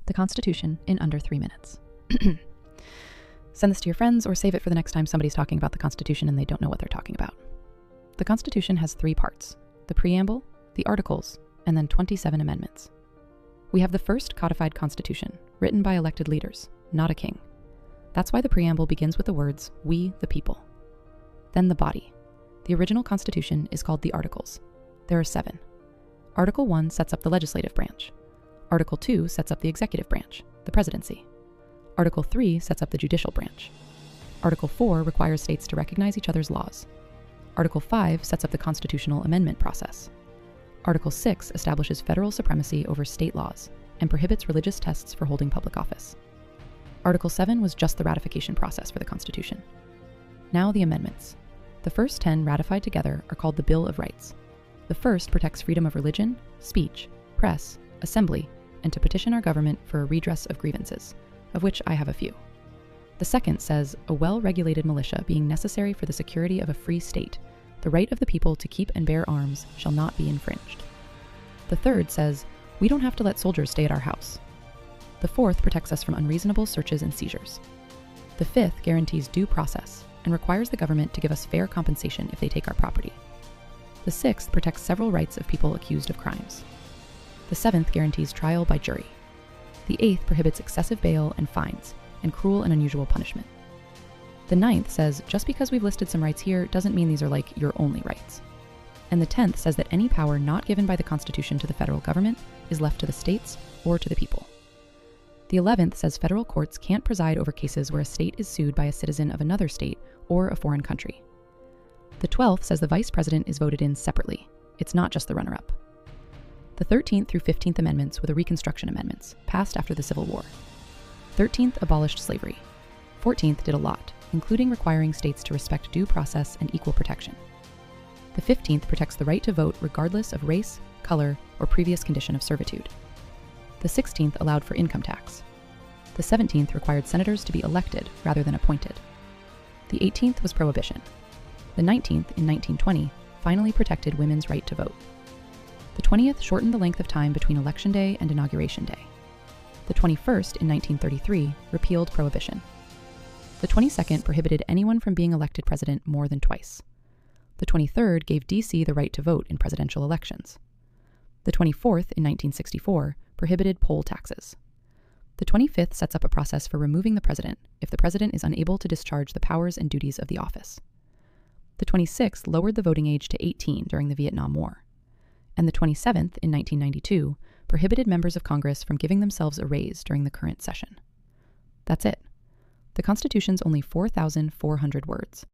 The Constitution in under 3 minutes. Send this to your friends or save it for the next time somebody's talking about the Constitution and they don't know what they're talking about. The Constitution has 3 parts: the preamble, the articles, and then 27 amendments. We have the first codified Constitution, written by elected leaders, not a king. That's why the preamble begins with the words, "We the people." Then the body. The original Constitution is called the Articles. There are 7. Article 1 sets up the legislative branch. Article 2 sets up the executive branch, the presidency. Article 3 sets up the judicial branch. Article 4 requires states to recognize each other's laws. Article 5 sets up the constitutional amendment process. Article 6 establishes federal supremacy over state laws and prohibits religious tests for holding public office. Article 7 was just the ratification process for the Constitution. Now the amendments. The first 10 ratified together are called the Bill of Rights. The first protects freedom of religion, speech, press, assembly, and to petition our government for a redress of grievances, of which I have a few. The second says, a well-regulated militia being necessary for the security of a free state, the right of the people to keep and bear arms shall not be infringed. The third says, we don't have to let soldiers stay at our house. The fourth protects us from unreasonable searches and seizures. The fifth guarantees due process and requires the government to give us fair compensation if they take our property. The sixth protects several rights of people accused of crimes. The seventh guarantees trial by jury. The eighth prohibits excessive bail and fines, and cruel and unusual punishment. The ninth says, just because we've listed some rights here doesn't mean these are like your only rights. And the 10th says that any power not given by the Constitution to the federal government is left to the states or to the people. The 11th says federal courts can't preside over cases where a state is sued by a citizen of another state or a foreign country. The 12th says the vice president is voted in separately. It's not just the runner-up. The 13th through 15th amendments were the Reconstruction Amendments, passed after the Civil War. 13th abolished slavery. 14th did a lot, including requiring states to respect due process and equal protection. The 15th protects the right to vote regardless of race, color, or previous condition of servitude. The 16th allowed for income tax. The 17th required senators to be elected rather than appointed. The 18th was prohibition. The 19th, in 1920, finally protected women's right to vote. The 20th shortened the length of time between Election Day and Inauguration Day. The 21st, in 1933, repealed prohibition. The 22nd prohibited anyone from being elected president more than twice. The 23rd gave D.C. the right to vote in presidential elections. The 24th, in 1964, prohibited poll taxes. The 25th sets up a process for removing the president if the president is unable to discharge the powers and duties of the office. The 26th lowered the voting age to 18 during the Vietnam War. And the 27th, in 1992, prohibited members of Congress from giving themselves a raise during the current session. That's it. The Constitution's only 4,400 words.